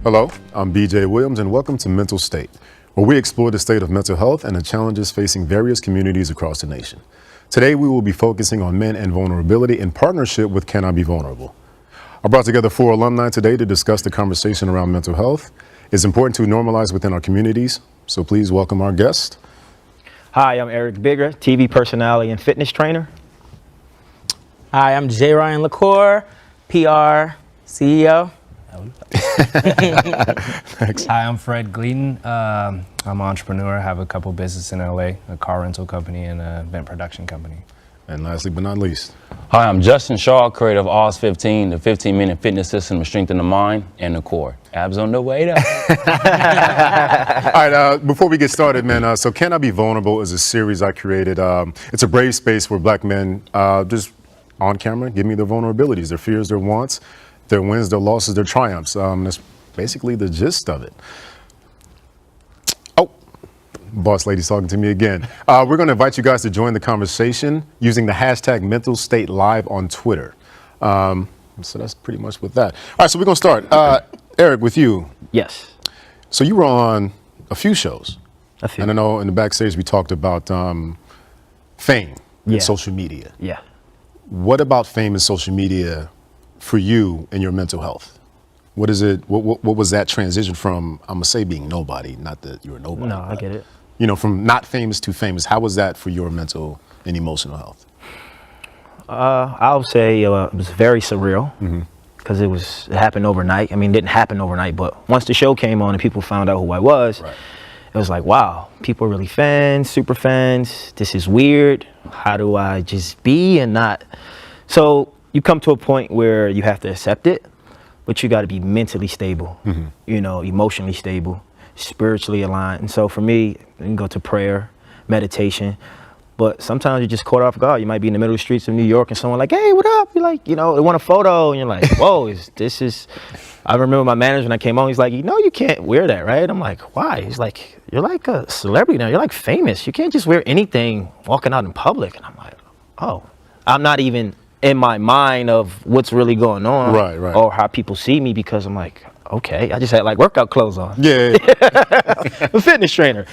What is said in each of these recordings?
Hello, I'm BJ Williams and welcome to Mental State, where we explore the state of mental health and the challenges facing various communities across the nation. Today we will be focusing on men and vulnerability in partnership with Can I Be Vulnerable? I brought together 4 alumni today to discuss the conversation around mental health. It's important to normalize within our communities, so please welcome our guest. Hi, I'm Eric Bigger, TV personality and fitness trainer. Hi, I'm J. Ryan LaCour, PR, CEO. Hi, I'm Fred Gleaton. I'm an entrepreneur. I have a couple businesses in LA, a car rental company and an event production company. And lastly but not least. Hi, I'm Justin Shaw, creator of Oz 15, the 15-minute fitness system to strengthen the mind and the core. Abs on the way though. All right, before we get started, man, so Can I Be Vulnerable is a series I created. It's a brave space where black men just on camera give me their vulnerabilities, their fears, their wants, their wins, their losses, their triumphs. That's basically the gist of it. Oh, boss lady's talking to me again. We're going to invite you guys to join the conversation using the hashtag Mental State Live on Twitter. So that's pretty much with that. All right, so we're going to start. Eric, with you. Yes. So you were on a few shows. A few. And I know in the backstage we talked about fame Yeah. and social media. Yeah. What about fame and social media for you and your mental health? What is it? What was that transition from? I'm gonna say being nobody, not that you're a nobody. No, I get it. You know, from not famous to famous. How was that for your mental and emotional health? I would say it was very surreal because it happened overnight. I mean, it didn't happen overnight, but once the show came on and people found out who I was, Right. it was like, wow, people are really fans, super fans. This is weird. How do I just be and not? So you come to a point where you have to accept it, but you got to be mentally stable, you know, emotionally stable, spiritually aligned. And so for me, you can go to prayer, meditation, but sometimes you're just caught off guard. You might be in the middle of the streets of New York and someone like, hey, what up? You're like, you know, they want a photo. And you're like, whoa, I remember my manager when I came on, he's like, you know, you can't wear that, right? I'm like, why? He's like, you're like a celebrity now. You're like famous. You can't just wear anything walking out in public. And I'm like, oh, I'm not even in my mind of what's really going on, Right. or how people see me, because I'm like, okay, I just had like workout clothes on. Yeah. A fitness trainer.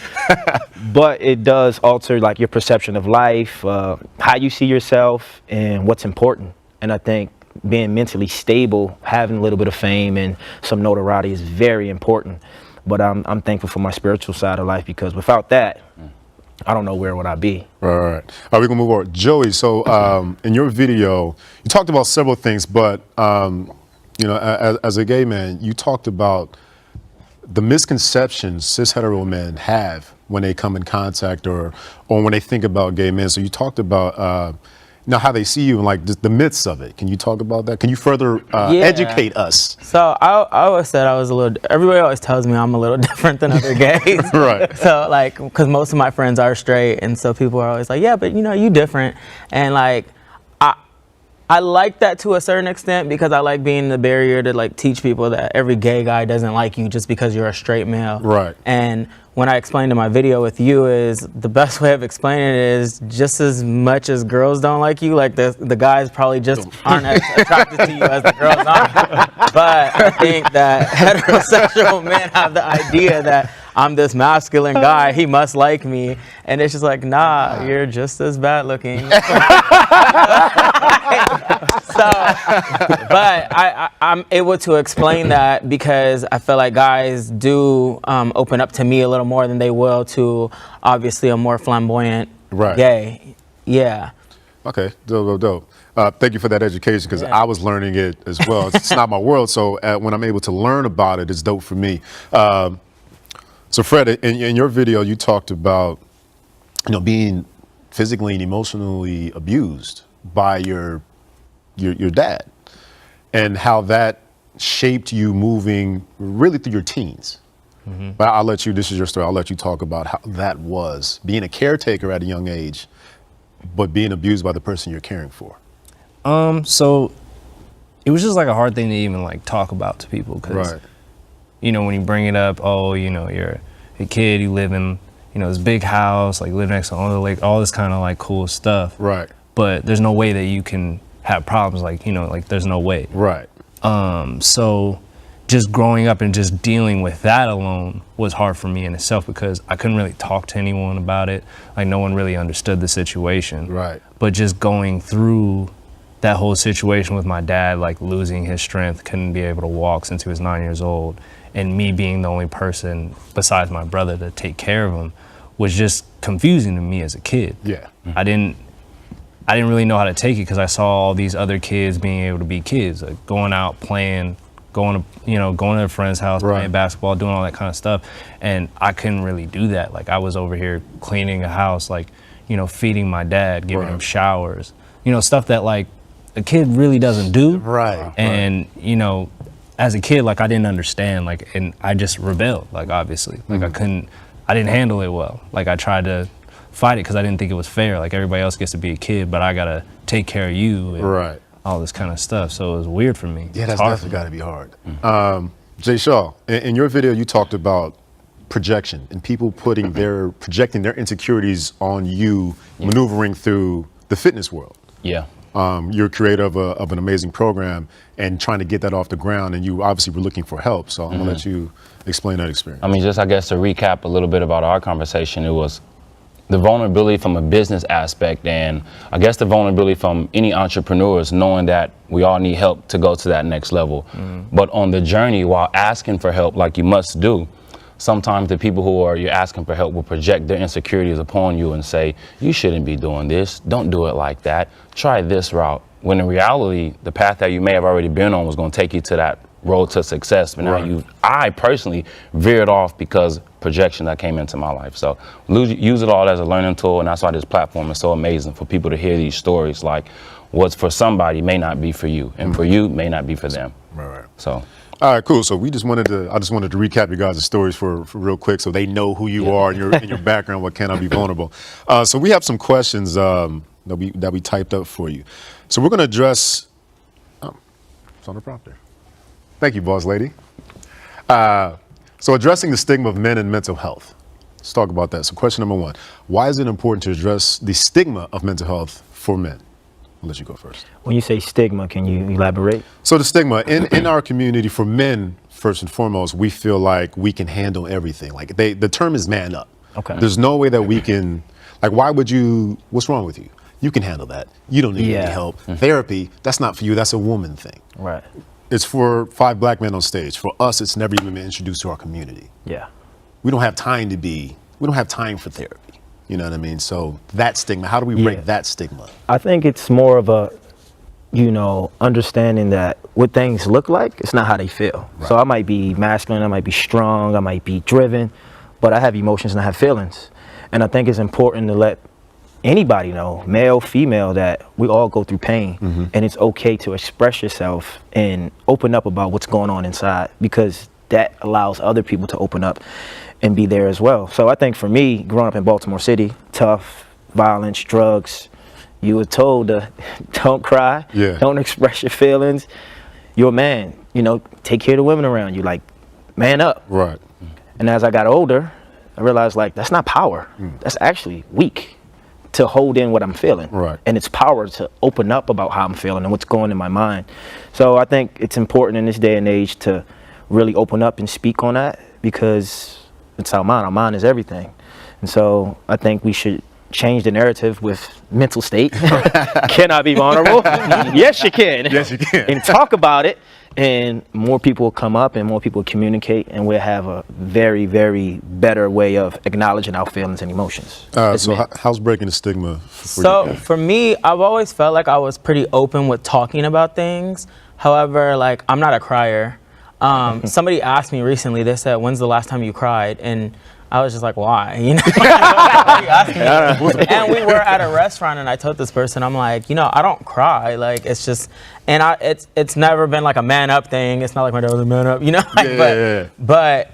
But it does alter like your perception of life, how you see yourself and what's important. And I think being mentally stable, having a little bit of fame and some notoriety is very important. But I'm thankful for my spiritual side of life, because without that, I don't know where would I be. Right. All right, we're gonna move on. Joey, so in your video, you talked about several things, but you know, as a gay man, you talked about the misconceptions cis hetero men have when they come in contact or when they think about gay men. So you talked about now how they see you and like the myths of it. Can you talk about that? Can you further educate us? So I always said I was everybody always tells me I'm a little different than other gays. Right. So like, because most of my friends are straight, and so people are always like, yeah, but you know, you different. And like, I like that to a certain extent, because I like being the barrier to like teach people that every gay guy doesn't like you just because you're a straight male. Right. And when I explained in my video with you, is the best way of explaining it is just as much as girls don't like you, like the guys probably just aren't as attracted to you as the girls are. But I think that heterosexual men have the idea that I'm this masculine guy, he must like me. And it's just like, nah, you're just as bad looking. So, but I'm able to explain that because I feel like guys do open up to me a little more than they will to obviously a more flamboyant gay. Yeah. Okay, dope. Thank you for that education, because I was learning it as well. It's not my world, so when I'm able to learn about it, it's dope for me. So Fred, in your video, you talked about, you know, being physically and emotionally abused by your dad, and how that shaped you moving really through your teens. But I'll let you, this is your story, I'll let you talk about how that was, being a caretaker at a young age, but being abused by the person you're caring for. So it was just like a hard thing to even like talk about to people, because you know, when you bring it up, oh, you know, you're a kid, you live in, you know, this big house, like live next to all the lake, all this kind of like cool stuff. Right. But there's no way that you can have problems, like, you know, like there's no way. Right. So just growing up and just dealing with that alone was hard for me in itself, because I couldn't really talk to anyone about it. Like, no one really understood the situation. Right. But just going through that whole situation with my dad, like losing his strength, couldn't be able to walk since he was 9 years old, and me being the only person besides my brother to take care of him, was just confusing to me as a kid. Yeah. I didn't really know how to take it, because I saw all these other kids being able to be kids, like going out playing, going to a friend's house, playing basketball, doing all that kind of stuff, and I couldn't really do that. Like, I was over here cleaning a house, like, feeding my dad, giving him showers, stuff that like a kid really doesn't do. Right. And as a kid, like, I didn't understand, like, and I just rebelled, like, obviously, like I didn't handle it well. Like, I tried to fight it because I didn't think it was fair. Like, everybody else gets to be a kid, but I gotta take care of you. And all this kind of stuff. So it was weird for me. Yeah, that's definitely got to be hard. Jay Shaw, in your video, you talked about projection and people projecting their insecurities on you, maneuvering through the fitness world. Yeah. You're creator of an amazing program and trying to get that off the ground, and you obviously were looking for help. So I'm gonna let you explain that experience. I mean, just I guess to recap a little bit about our conversation, it was the vulnerability from a business aspect, and I guess the vulnerability from any entrepreneurs, knowing that we all need help to go to that next level. But on the journey, while asking for help, like you must do, sometimes the people you're asking for help will project their insecurities upon you and say, you shouldn't be doing this, don't do it like that, try this route. When in reality, the path that you may have already been on was going to take you to that road to success. But now I personally veered off because projection that came into my life. So use it all as a learning tool, and that's why this platform is so amazing, for people to hear these stories. Like, what's for somebody may not be for you, and for you may not be for them. Right. So. All right, cool. So I just wanted to recap you guys' stories for real quick, so they know who you are and your background. What can I be vulnerable? So we have some questions that we typed up for you. So we're going to address. It's on the prompter. Thank you, boss lady. So addressing the stigma of men and mental health. Let's talk about that. So question number one: why is it important to address the stigma of mental health for men? I'll let you go first. When you say stigma, can you elaborate? So the stigma in our community, for men, first and foremost, we feel like we can handle everything. Like, the term is man up. Okay. There's no way that we can, like, what's wrong with you? You can handle that. You don't need any help. Therapy, that's not for you. That's a woman thing. Right. It's for 5 black men on stage. For us, it's never even been introduced to our community. Yeah. We don't have time for therapy. You know what I mean? So that stigma, how do we break that stigma? I think it's more of a, understanding that what things look like, it's not how they feel. Right. So I might be masculine, I might be strong, I might be driven, but I have emotions and I have feelings. And I think it's important to let anybody know, male, female, that we all go through pain, and it's okay to express yourself and open up about what's going on inside, because that allows other people to open up and be there as well. So I think for me, growing up in Baltimore City, tough, violence, drugs, you were told to don't cry, don't express your feelings. You're a man, take care of the women around you, like, man up. Right. And as I got older, I realized, like, that's not power. That's actually weak, to hold in what I'm feeling. Right. And it's power to open up about how I'm feeling and what's going in my mind. So I think it's important in this day and age to really open up and speak on that, because it's our mind. Our mind is everything. And so I think we should change the narrative with mental state. Can I be vulnerable? Yes, you can. Yes, you can. And talk about it, and more people will come up and more people will communicate, and we'll have a very, very better way of acknowledging our feelings and emotions. So how's breaking the stigma for you? For me, I've always felt like I was pretty open with talking about things. However, like, I'm not a crier. Somebody asked me recently, they said, when's the last time you cried? And I was just like, why? And we were at a restaurant, and I told this person, I'm like, I don't cry. Like, it's just, and it's never been like a man up thing. It's not like my dad was a man up, but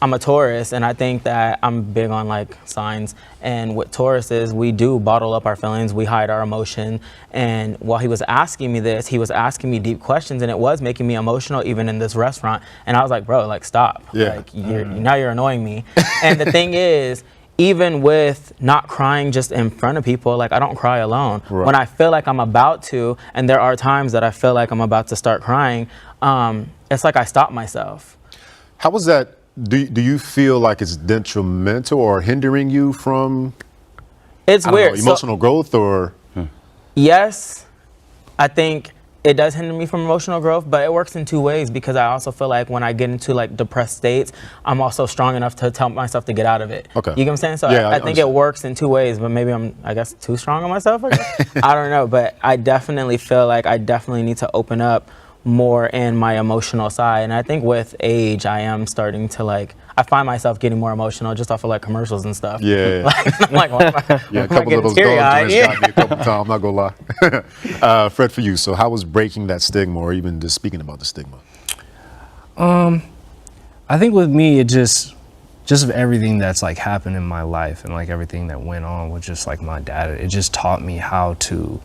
I'm a Taurus, and I think that I'm big on like signs. And what Taurus is, we do bottle up our feelings, we hide our emotion. And while he was asking me this, he was asking me deep questions, and it was making me emotional, even in this restaurant. And I was like, bro, like, stop. Like, now you're annoying me. And the thing is, even with not crying just in front of people, like, I don't cry alone. Right. When I feel like I'm about to, and there are times that I feel like I'm about to start crying, it's like I stop myself. How was that? Do you feel like it's detrimental or hindering you from It's I don't weird. know, emotional growth or? Yes, I think it does hinder me from emotional growth, but it works in two ways because I also feel like when I get into like depressed states, I'm also strong enough to tell myself to get out of it. Okay. You get what I'm saying? So Yeah, I think it works in two ways, but maybe I'm, I guess, too strong on myself, I guess. I don't know, but I definitely feel like I definitely need to open up more in my emotional side. And I think with age, I am starting to like, I find myself getting more emotional just off of like commercials and stuff. Yeah. Like, I'm like, why am I, Yeah, a why am I couple of getting those teary-eyed? dog joints got me a couple times, I'm not gonna lie. Fred, for you, so how was breaking that stigma or even just speaking about the stigma? I think with me, it just of everything that's like happened in my life and like everything that went on with just like my dad, it just taught me how to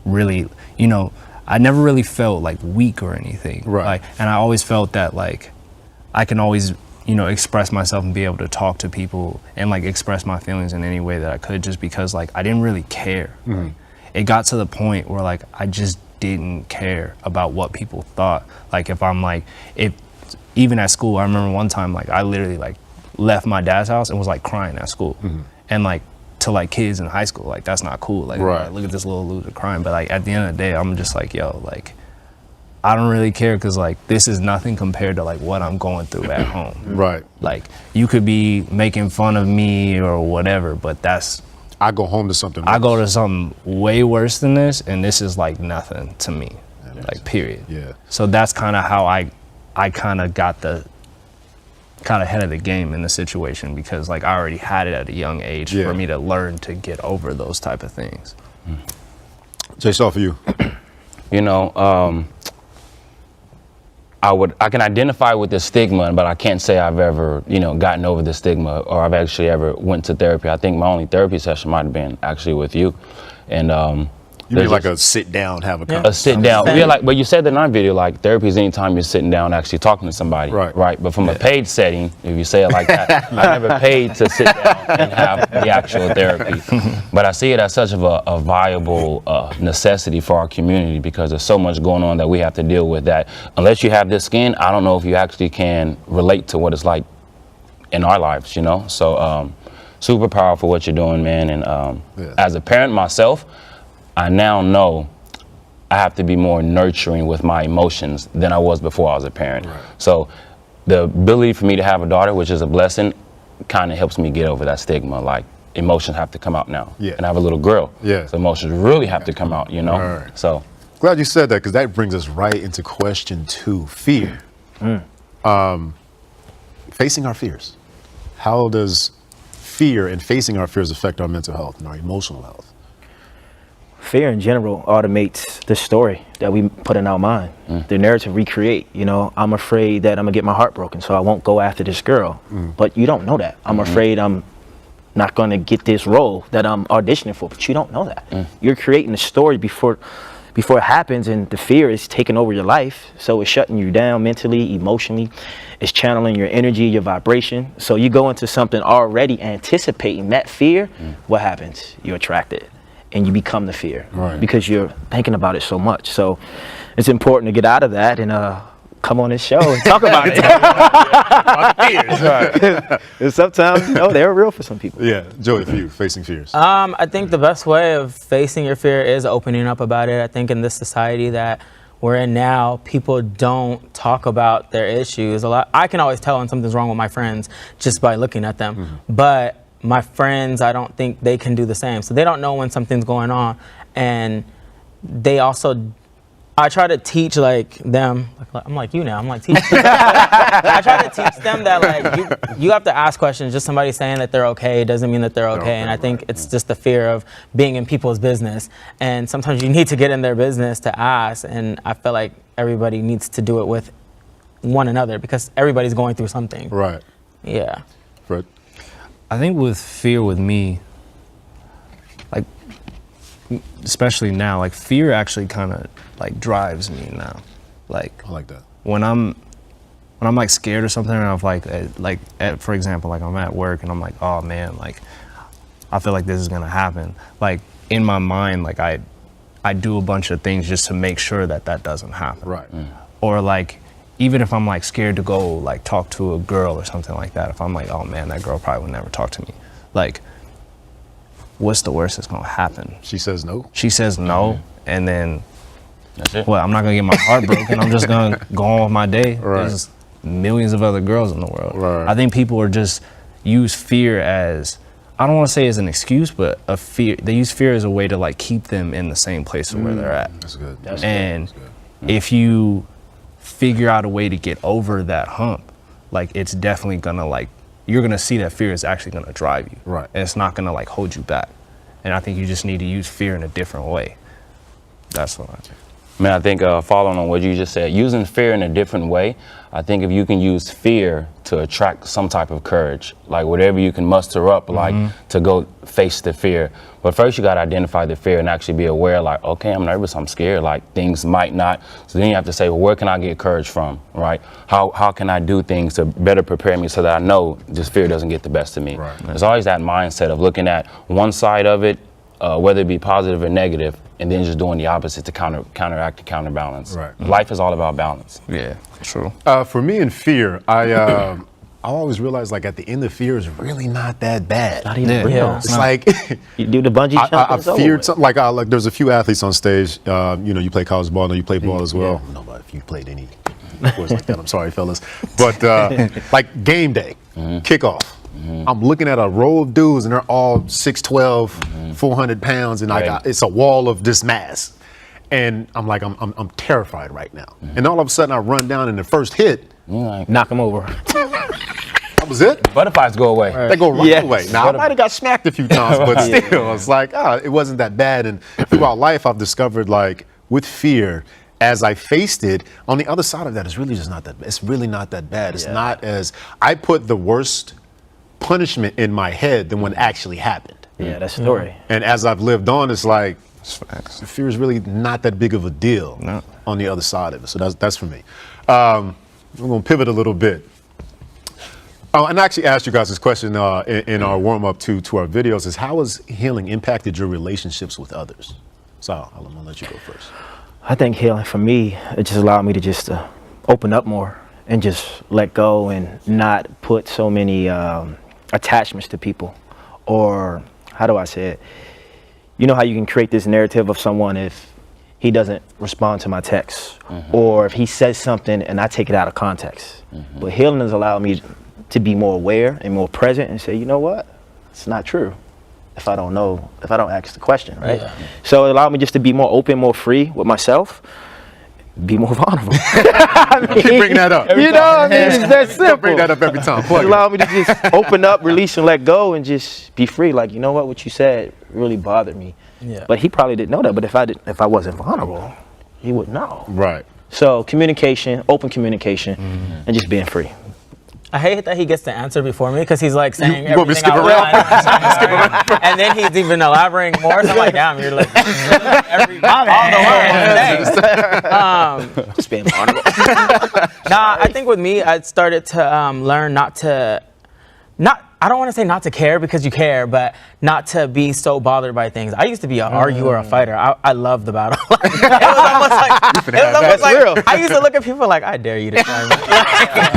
really, you know, I never really felt like weak or anything. Right. Like, and I always felt that like I can always, you know, express myself and be able to talk to people and like express my feelings in any way that I could, just because like I didn't really care. Like, it got to the point where like I just didn't care about what people thought. Like if I'm like, if even at school, I remember one time like I literally like left my dad's house and was like crying at school. And like to like kids in high school, like that's not cool. Like, Right. look at this little loser crying. But like at the end of the day, I'm just like, yo, like I don't really care, because like this is nothing compared to like what I'm going through at home. Right. Like you could be making fun of me or whatever, but that's, I go home to something. I go to something way worse than this, and this is like nothing to me, like period. Yeah. So that's kind of how I kind of got the kind of head of the game in the situation, because like I already had it at a young age Yeah. for me to learn to get over those type of things. Jay, Shaw, for you. You know, I can identify with the stigma, but I can't say I've ever, you know, gotten over the stigma, or I've actually ever went to therapy. I think my only therapy session might have been actually with you. And You mean there's like just a sit down, have a a conversation? sit down. Yeah, like, but you said that in our video, like therapy is anytime you're sitting down actually talking to somebody. Right. Right. But from a paid setting, if you say it like that, I never paid to sit down and have the actual therapy. But I see it as such of a viable necessity for our community, because there's so much going on that we have to deal with, that unless you have this skin, I don't know if you actually can relate to what it's like in our lives, you know? So super powerful what you're doing, man. And as a parent myself, I now know I have to be more nurturing with my emotions than I was before I was a parent. Right. So the ability for me to have a daughter, which is a blessing, kind of helps me get over that stigma. Like, emotions have to come out now. Yeah. And I have a little girl. Yeah. So emotions really have to come out, you know? Right. So Glad you said that, because that brings us right into question 2, fear. Facing our fears. How does fear and facing our fears affect our mental health and our emotional health? Fear in general automates the story that we put in our mind, the narrative we create. You know, I'm afraid that I'm gonna get my heart broken, so I won't go after this girl. But you don't know that. I'm afraid I'm not gonna get this role that I'm auditioning for, but you don't know that. You're creating the story before it happens, and the fear is taking over your life. So it's shutting you down mentally, emotionally. It's channeling your energy, your vibration. So you go into something already anticipating that fear. What happens? You attract it. And you become the fear, Right. because you're thinking about it so much. So it's important to get out of that and come on this show and talk about it. And sometimes, you know, they're real for some people. Yeah, Joey, for you, facing fears. I think the best way of facing your fear is opening up about it. I think in this society that we're in now, people don't talk about their issues a lot. I can always tell when something's wrong with my friends just by looking at them. But my friends, I don't think they can do the same. So they don't know when something's going on. And they also, I try to teach like them, I'm like you now, I'm like teach. I try to teach them that like you have to ask questions. Just somebody saying that they're okay doesn't mean that they're okay. And I think it's just the fear of being in people's business. And sometimes you need to get in their business to ask. And I feel like everybody needs to do it with one another, because everybody's going through something. Right. Yeah. Fred? I think with fear with me, like, especially now, like fear actually kind of like drives me now. Like I like that. when I'm like scared or something, and I'm like for example, like I'm at work and I'm like, oh man, like I feel like this is gonna happen. Like in my mind, like I do a bunch of things just to make sure that that doesn't happen. Right. Or like even if I'm like scared to go like talk to a girl or something like that, if I'm like, oh man, that girl probably would never talk to me, like, what's the worst that's gonna happen? She says no. She says no, and then, That's it. well, I'm not gonna get my heart broken. I'm just gonna go on with my day. Right. There's millions of other girls in the world. Right. I think people are just use fear as, I don't want to say as an excuse, but a fear. They use fear as a way to like keep them in the same place where they're at. That's good. And if you figure out a way to get over that hump, like it's definitely gonna like, you're gonna see that fear is actually gonna drive you. Right. And it's not gonna like hold you back. And I think you just need to use fear in a different way. That's what I think. Man, I think following on what you just said, using fear in a different way, I think if you can use fear to attract some type of courage, like whatever you can muster up, like to go face the fear. But first you got to identify the fear and actually be aware, like, okay, I'm nervous, I'm scared, like things might not. So then you have to say, well, where can I get courage from, right? How can I do things to better prepare me so that I know this fear doesn't get the best of me? Right. There's always that mindset of looking at one side of it, whether it be positive or negative, and then just doing the opposite to counteract and counterbalance. Right. Life is all about balance. Yeah, true. For me in fear, I always realize like at the end of fear is really not that bad. Not even Yeah. real. Yeah. It's like You do the bungee jump. I it's over feared with. something like there's a few athletes on stage. You know, you play college ball, and you play ball as well. No, but if you played any sports like that, I'm sorry, fellas. But like game day, kickoff. I'm looking at a row of dudes, and they're all 6'12", 400 pounds, and it's a wall of this mass. And I'm like, I'm terrified right now. And all of a sudden, I run down, and the first hit, Knock him over. that was it. Butterflies go away. They go right Yes. away. Now, I might have got smacked a few times, but still, it's like, it wasn't that bad. And throughout life, I've discovered, like, with fear, as I faced it, on the other side of that, it's really just not that bad. It's really not that bad. It's not as, I put the worst punishment in my head than what actually happened. Yeah, that's story. And as I've lived on, it's like, That's facts. fear is really not that big of a deal No. on the other side of it. So that's for me. We're going to pivot a little bit. Oh, and I actually asked you guys this question in our warm-up to our videos, is how has healing impacted your relationships with others? So I'm going to let you go first. I think healing for me, it just allowed me to just open up more and just let go and not put so many attachments to people. Or how do I say it? You know how you can create this narrative of someone if he doesn't respond to my text, or if he says something and I take it out of context. But healing has allowed me to be more aware and more present and say, you know what? It's not true. If I don't know, if I don't ask the question, right? Yeah. So it allowed me just to be more open, more free with myself, be more vulnerable. I mean, Keep bringing that up. You know what I mean? It's that simple. Bring that up every time. It Plug it. allowed me to just open up, release, and let go, and just be free. Like, you know what you said really bothered me. Yeah. But he probably didn't know that. But if I wasn't vulnerable, he would know. Right. So communication, open communication, and just being free. I hate that he gets to answer before me because he's like saying You want me to everything skip around? and then he's even elaborating more. So I'm like, damn, you're like all the words. Just being vulnerable. Nah, I think with me, I started to learn I don't want to say not to care because you care, but not to be so bothered by things. I used to be an arguer or a fighter. I love the battle. It was almost like I used to look at people like, I dare you to try me.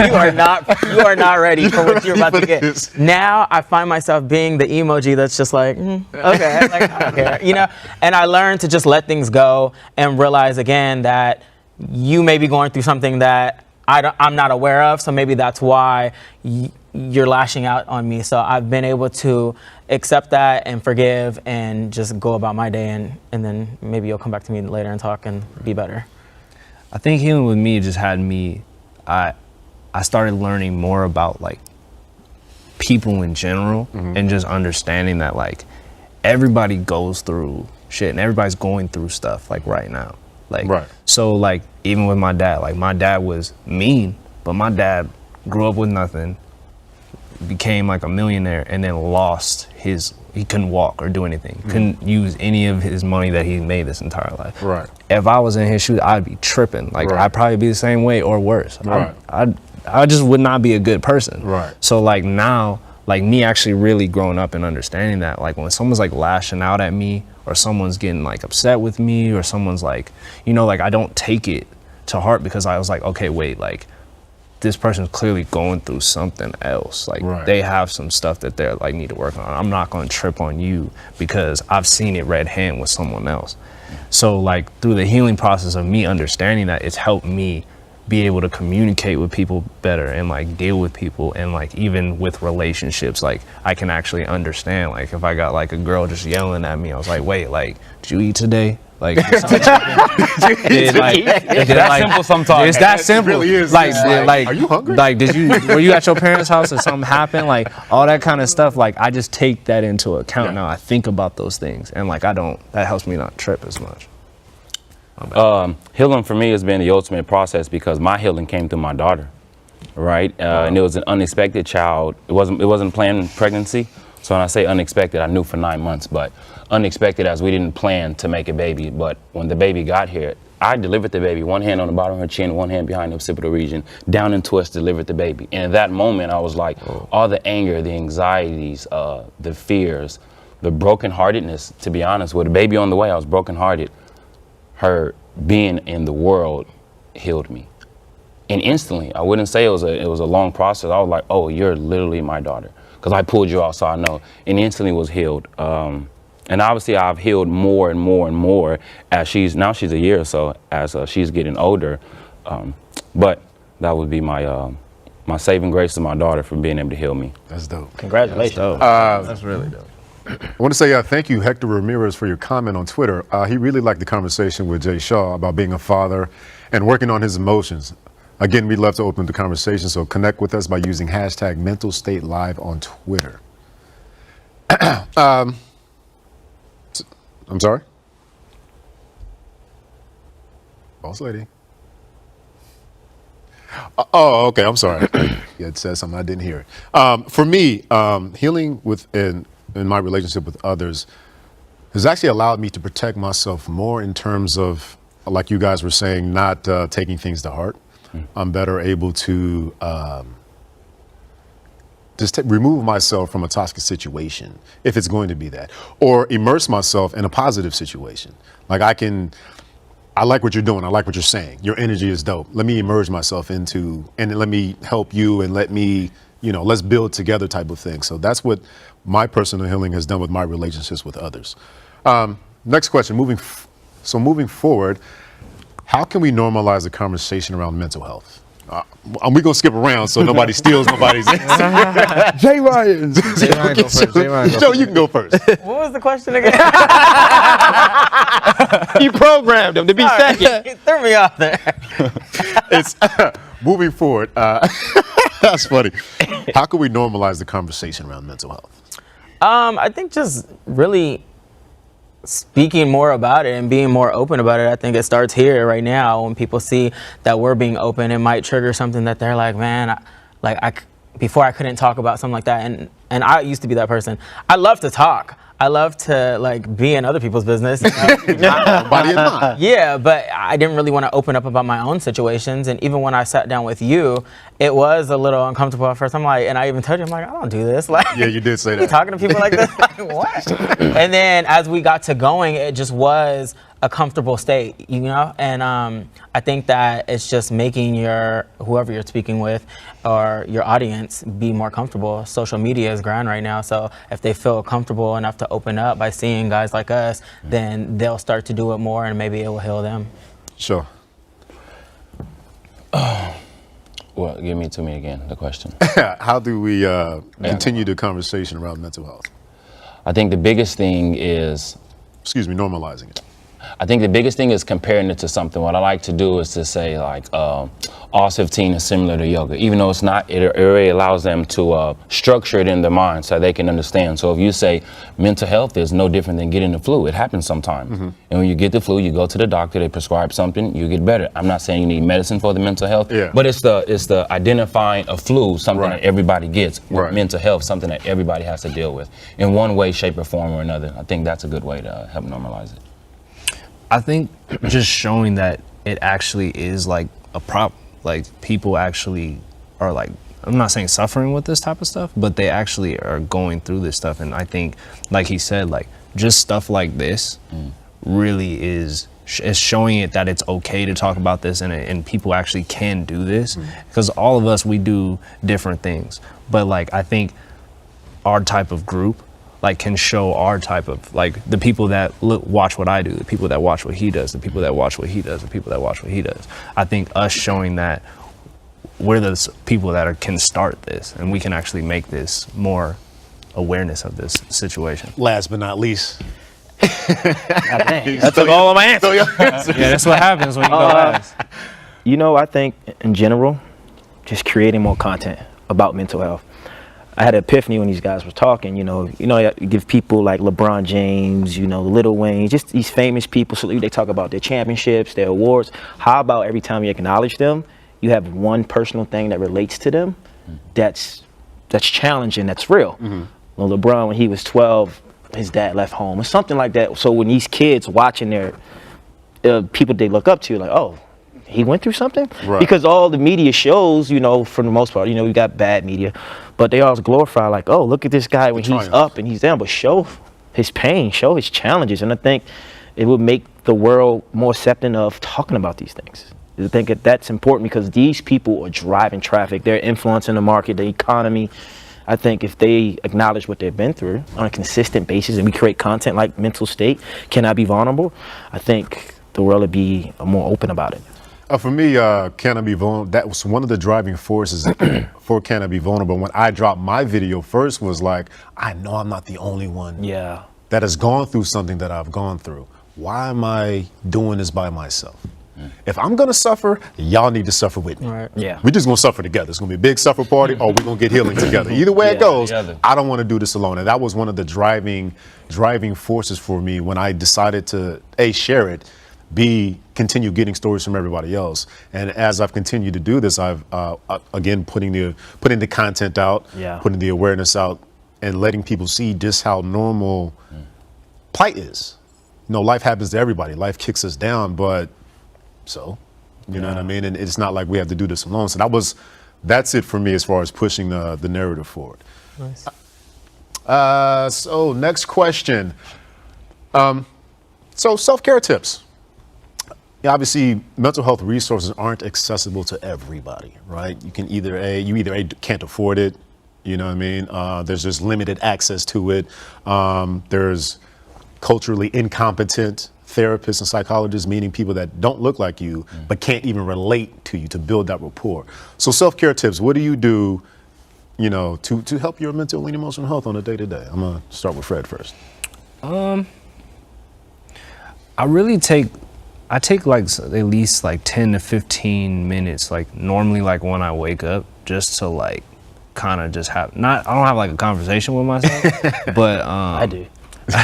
You are not ready for what you're about to get. Now I find myself being the emoji that's just like, okay, like, I don't care, you know? And I learned to just let things go and realize again that you may be going through something that I'm not aware of, so maybe that's why you're lashing out on me. So I've been able to accept that and forgive and just go about my day, and then maybe you'll come back to me later and talk and be better. I think healing with me just had me, I started learning more about like people in general and just understanding that like everybody goes through shit and everybody's going through stuff like right now. Like, so like even with my dad, like my dad was mean, but my dad grew up with nothing, became like a millionaire, and then lost he couldn't walk or do anything, couldn't use any of his money that he made this entire life. Right. If I was in his shoes, I'd be tripping. Like I'd probably be the same way or worse. Right. I just would not be a good person. Right. So like now, like me actually really growing up and understanding that, like when someone's like lashing out at me or someone's getting like upset with me or someone's like, you know, like I don't take it to heart because I was like, okay, wait, like this person's clearly going through something else. Like Right. they have some stuff that they're like need to work on. I'm not going to trip on you because I've seen it red hand with someone else. So like through the healing process of me understanding that, it's helped me be able to communicate with people better and like deal with people, and like even with relationships, like I can actually understand, like if I got like a girl just yelling at me, I was like, wait, like did you eat today? Like, did, like, That's simple sometimes. It's that simple. really is. Like, It's like, are you hungry? Like, were you at your parents' house or something happened? Like, all that kind of stuff. Like, I just take that into account Yeah. now. I think about those things, and like, that helps me not trip as much. Healing for me has been the ultimate process because my healing came through my daughter, right? And it was an unexpected child. It wasn't planned pregnancy. So when I say unexpected, I knew for 9 months, but unexpected as we didn't plan to make a baby. But when the baby got here, I delivered the baby, one hand on the bottom of her chin, one hand behind the occipital region, down and twist, delivered the baby. And in that moment, I was like, all the anger, the anxieties, the fears, the brokenheartedness, to be honest, with a baby on the way, I was brokenhearted. Her being in the world healed me. And instantly, I wouldn't say it was a long process. I was like, oh, you're literally my daughter. Because I pulled you out, so I know. And instantly was healed. And obviously, I've healed more and more and more as she's a year or so, as she's getting older. But that would be my my saving grace to my daughter for being able to heal me. That's dope. Congratulations. That's really dope. I want to say thank you, Hector Ramirez, for your comment on Twitter. He really liked the conversation with Jay Shaw about being a father and working on his emotions. Again, we'd love to open the conversation, so connect with us by using hashtag Mental State Live on Twitter. I'm sorry? Boss lady. Oh, okay, I'm sorry. You had said something, I didn't hear it. For me, healing in my relationship with others has actually allowed me to protect myself more in terms of, like you guys were saying, not taking things to heart. I'm better able to just remove myself from a toxic situation, if it's going to be that, or immerse myself in a positive situation. Like I like what you're doing. I like what you're saying. Your energy is dope. Let me immerse myself into, and let me help you, and let me, let's build together type of thing. So that's what my personal healing has done with my relationships with others. Next question, moving forward, how can we normalize the conversation around mental health? We're going to skip around so nobody steals nobody's answer. Jay Ryan. Jay Ryan go first. Jay Ryan go Joe, you can go first. What was the question again? You programmed him to be second. You threw me off there. It's moving forward. That's funny. How can we normalize the conversation around mental health? I think just really speaking more about it and being more open about it. I think it starts here right now. When people see that we're being open, it might trigger something that they're like, man, before I couldn't talk about something like that. And I used to be that person. I love to talk. I love to be in other people's business. Nobody in mind. Yeah, but I didn't really want to open up about my own situations. And even when I sat down with you, it was a little uncomfortable at first. I'm like, and I even told you, I'm like, I don't do this. Like, Yeah, you did say you that. talking to people like this? Like, what? And then as we got to going, it just was a comfortable state, And I think that it's just making whoever you're speaking with or your audience be more comfortable. Social media is grand right now, so if they feel comfortable enough to open up by seeing guys like us, then they'll start to do it more, and maybe it will heal them. Sure. Well, give me to me again, the question. How do we continue the conversation around mental health? I think the biggest thing is Normalizing it. I think the biggest thing is comparing it to something. What I like to do is to say like OS 15 is similar to yoga, even though it's not. It really allows them to structure it in their mind so they can understand. So if you say mental health is no different than getting the flu, it happens sometimes. Mm-hmm. And when you get the flu, you go to the doctor, they prescribe something, you get better. I'm not saying you need medicine for the mental health, but it's the identifying a flu, something that everybody gets. With mental health, something that everybody has to deal with in one way, shape, or form or another. I think that's a good way to help normalize it. I think just showing that it actually is like a problem. Like people actually are like, I'm not saying suffering with this type of stuff, but they actually are going through this stuff. And I think, like he said, like just stuff like this really is it's showing it that it's okay to talk about this, and people actually can do this, because all of us, we do different things, but like I think our type of group like can show our type of, like, the people that watch what I do, the people that watch what he does, the people that watch what he does, the people that watch what he does. I think us showing that we're the people that can start this, and we can actually make this more awareness of this situation. Last but not least. That's all of my answer. Yeah, that's what happens when you go last. You know, I think in general, just creating more content about mental health. I had an epiphany when these guys were talking. You give people like LeBron James, Lil Wayne, just these famous people. So they talk about their championships, their awards. How about every time you acknowledge them, you have one personal thing that relates to them, that's challenging, that's real. Well, LeBron, when he was 12, his dad left home or something like that. So when these kids watching their people they look up to, like, oh, he went through something? Right. Because all the media shows, for the most part, we got bad media, but they always glorify, like, oh, look at this guy when he's up and he's down, but show his pain, show his challenges. And I think it would make the world more accepting of talking about these things. I think that's important because these people are driving traffic. They're influencing the market, the economy. I think if they acknowledge what they've been through on a consistent basis, and we create content like Mental State, Can I Be Vulnerable? I think the world would be more open about it. For me, Can I Be Vulnerable? That was one of the driving forces for Can I Be Vulnerable. When I dropped my video first, was like, I know I'm not the only one that has gone through something that I've gone through. Why am I doing this by myself? If I'm gonna suffer, y'all need to suffer with me. Right. Yeah. We're just gonna suffer together. It's gonna be a big suffer party, or we're gonna get healing together. Either way it goes, I don't want to do this alone. And that was one of the driving forces for me when I decided to A, share it, B, continue getting stories from everybody else. And as I've continued to do this, I've again putting the content out, putting the awareness out, and letting people see just how normal plight is. Life happens to everybody. Life kicks us down, but you know what I mean? And it's not like we have to do this alone. So that's it for me as far as pushing the narrative forward. Nice. So next question. So self-care tips. Obviously, mental health resources aren't accessible to everybody, right? You can either can't afford it, you know what I mean? There's just limited access to it. There's culturally incompetent therapists and psychologists, meaning people that don't look like you, but can't even relate to you to build that rapport. So self-care tips, what do you do, to help your mental and emotional health on a day-to-day? I'm gonna start with Fred first. I take like at least like 10 to 15 minutes, like normally like when I wake up, just to like kind of just have, I don't have like a conversation with myself, but I do. all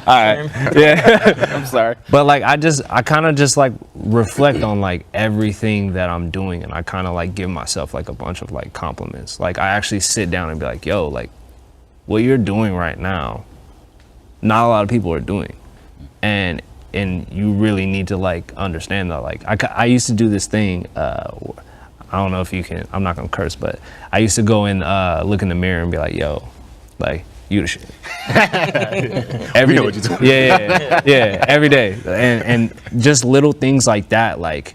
right, yeah. I'm sorry. But like I kind of just like reflect on like everything that I'm doing, and I kind of like give myself like a bunch of like compliments. Like I actually sit down and be like, yo, like what you're doing right now, not a lot of people are doing, and you really need to like understand that. Like I used to do this thing, I don't know if you can, I'm not gonna curse, but I used to go and look in the mirror and be like, yo, like, you the shit. We know what you're doing. Yeah, every day. And just little things like that, like,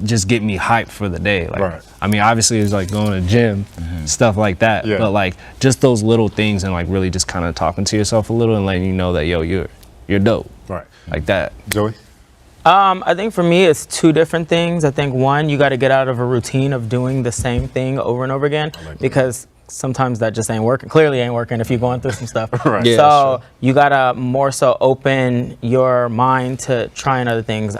just get me hyped for the day. Like, right. I mean, obviously it's like going to the gym, stuff like that. Yeah. But like, just those little things, and like really just kind of talking to yourself a little and letting you know that, yo, you're dope. Right. Like that. Joey? I think for me, it's two different things. I think one, you got to get out of a routine of doing the same thing over and over again, because sometimes that just ain't working. Clearly ain't working if you're going through some stuff. Right. Yeah, so you gotta more so open your mind to trying other things.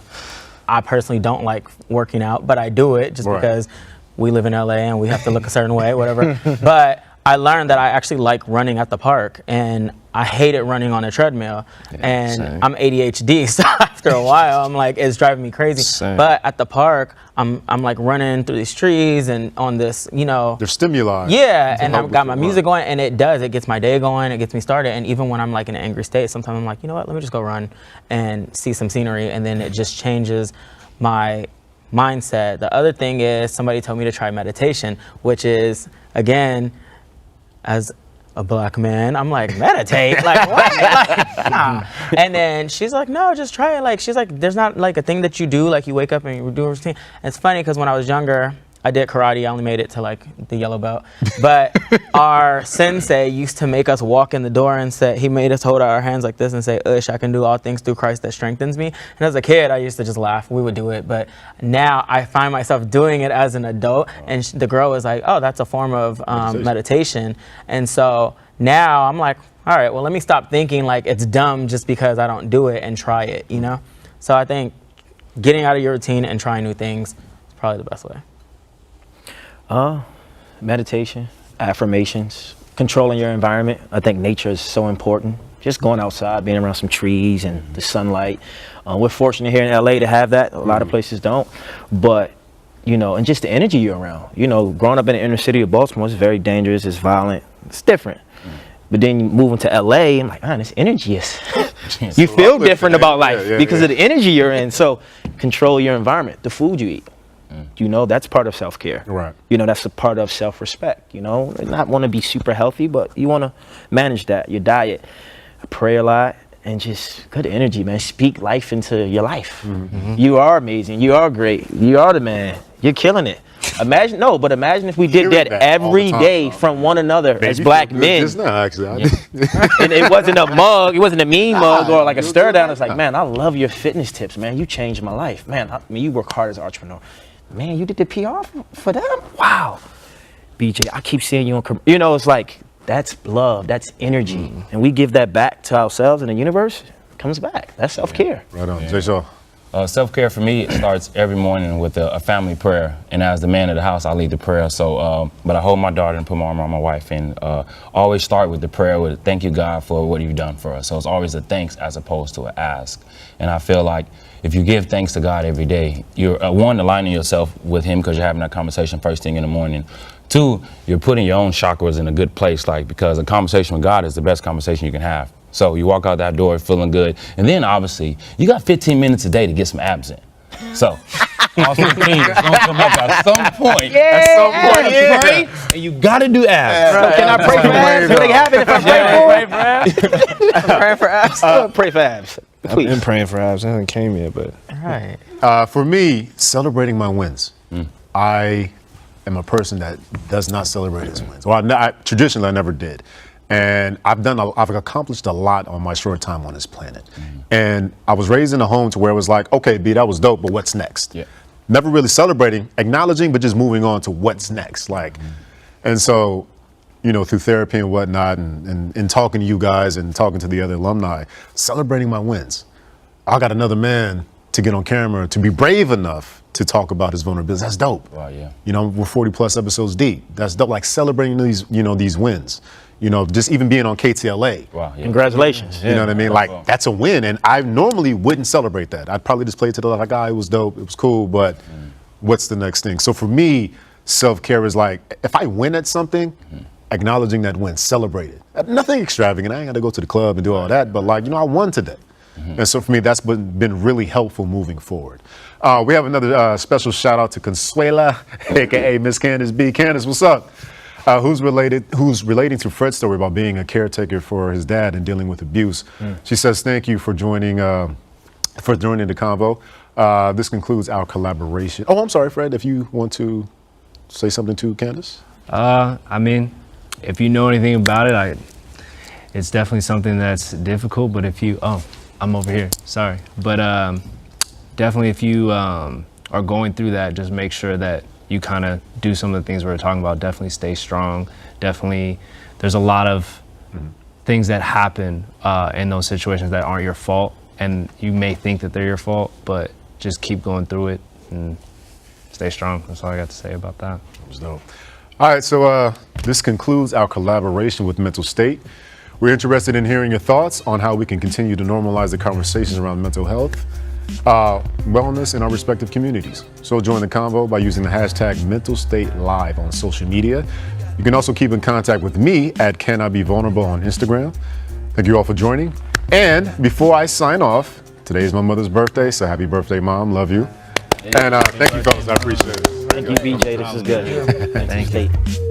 I personally don't like working out, but I do it just because we live in LA and we have to look a certain way, whatever. But I learned that I actually like running at the park, and I hated running on a treadmill. And same. I'm ADHD, so after a while, I'm like, it's driving me crazy. Same. But at the park, I'm like running through these trees and on this, There's stimuli. Yeah, and help I've got with my your music run. going, and it gets my day going, it gets me started. And even when I'm like in an angry state, sometimes I'm like, you know what, let me just go run and see some scenery, and then it just changes my mindset. The other thing is, somebody told me to try meditation, which is, again, as a black man. I'm like, meditate? Like, what? Like, nah. And then she's like, no, just try it. Like, she's like, there's not like a thing that you do, like you wake up and you do a routine. And it's funny because when I was younger, I did karate. I only made it to like the yellow belt. But our sensei used to make us walk in the door and say, he made us hold our hands like this and say, Ush, I can do all things through Christ that strengthens me. And as a kid, I used to just laugh. We would do it. But now I find myself doing it as an adult. And the girl was like, oh, that's a form of meditation. And so now I'm like, all right, well, let me stop thinking like it's dumb just because I don't do it and try it, you know? So I think getting out of your routine and trying new things is probably the best way. Meditation, affirmations, controlling your environment. I think nature is so important. Just going outside, being around some trees and the sunlight. We're fortunate here in LA to have that. A lot of places don't. But, you know, and just the energy you're around. You know, growing up in the inner city of Baltimore is very dangerous, it's violent, it's different. But then you move into LA, I'm like, man, this energy is, you feel different about life because of the energy you're in. So control your environment, the food you eat. You know, that's part of self-care. Right. You know, that's a part of self-respect. You know, not want to be super healthy, but you want to manage that, your diet. Pray a lot and just good energy, man. Speak life into your life. You are amazing. You are great. You are the man. You're killing it. Imagine if we did that every day from one another as black men. Just now, actually. And it wasn't a mug, it wasn't a mean mug or like a stir down. It's like, man, I love your fitness tips, man. You changed my life. Man, you work hard as an entrepreneur. Man, you did the PR for them? Wow. BJ, I keep seeing you on, you know, it's like, that's love, that's energy. And we give that back to ourselves and the universe, it comes back. That's self-care. Right on. Jay Shaw. Self-care for me starts every morning with a family prayer. And as the man of the house, I lead the prayer. So, but I hold my daughter and put my arm around my wife and always start with the prayer with thank you, God, for what you've done for us. So it's always a thanks as opposed to an ask. And I feel like if you give thanks to God every day, you're one, aligning yourself with him because you're having that conversation first thing in the morning. Two, you're putting your own chakras in a good place, like because a conversation with God is the best conversation you can have. So you walk out that door feeling good. And then obviously you got 15 minutes a day to get some abs in. So all 15 is gonna come up at some point. At some point, You pray, and you gotta do abs. So can I pray for abs? Will they happen if I pray for abs? I'm praying for abs. Pray for abs. I've been praying for abs. It hasn't came yet, but. Right. For me, celebrating my wins. I am a person that does not celebrate his wins. Well, traditionally, I never did. And I've accomplished a lot on my short time on this planet. And I was raised in a home to where it was like, okay, B, that was dope, but what's next? Yeah. Never really celebrating, acknowledging, but just moving on to what's next. Like, and so, you know, through therapy and whatnot, and talking to you guys and talking to the other alumni, celebrating my wins. I got another man to get on camera, to be brave enough to talk about his vulnerabilities. That's dope. Wow, yeah. You know, we're 40 plus episodes deep. That's dope. Like celebrating these, you know, these wins. You know, just even being on KTLA. Wow, yeah. Congratulations. You know what I mean? Like, that's a win. And I normally wouldn't celebrate that. I'd probably just play it to the like, it was dope, it was cool, but what's the next thing? So for me, self-care is like, if I win at something, acknowledging that win, celebrate it. Nothing extravagant. I ain't got to go to the club and do all that, but like, you know, I won today. And so for me, that's been really helpful moving forward. We have another special shout out to Consuela, AKA Miss Candace B. Candace, what's up? Who's relating to Fred's story about being a caretaker for his dad and dealing with abuse. She says, thank you for joining the convo. This concludes our collaboration. Oh, I'm sorry, Fred, if you want to say something to Candace? I mean, if you know anything about it, it's definitely something that's difficult, but if you, I'm over here, sorry. But definitely if you are going through that, just make sure that you kind of do some of the things we were talking about. Definitely stay strong. Definitely, there's a lot of things that happen in those situations that aren't your fault, and you may think that they're your fault, but just keep going through it and stay strong. That's all I got to say about that. All right, so this concludes our collaboration with Mental State. We're interested in hearing your thoughts on how we can continue to normalize the conversations around mental health, wellness in our respective communities. So join the convo by using the hashtag MentalStateLive on social media. You can also keep in contact with me at Can I Be Vulnerable on Instagram. Thank you all for joining. And before I sign off, today is my mother's birthday, so happy birthday, Mom. Love you. And thank you, fellas. I appreciate it. Thank you, BJ. This is good. Thank you.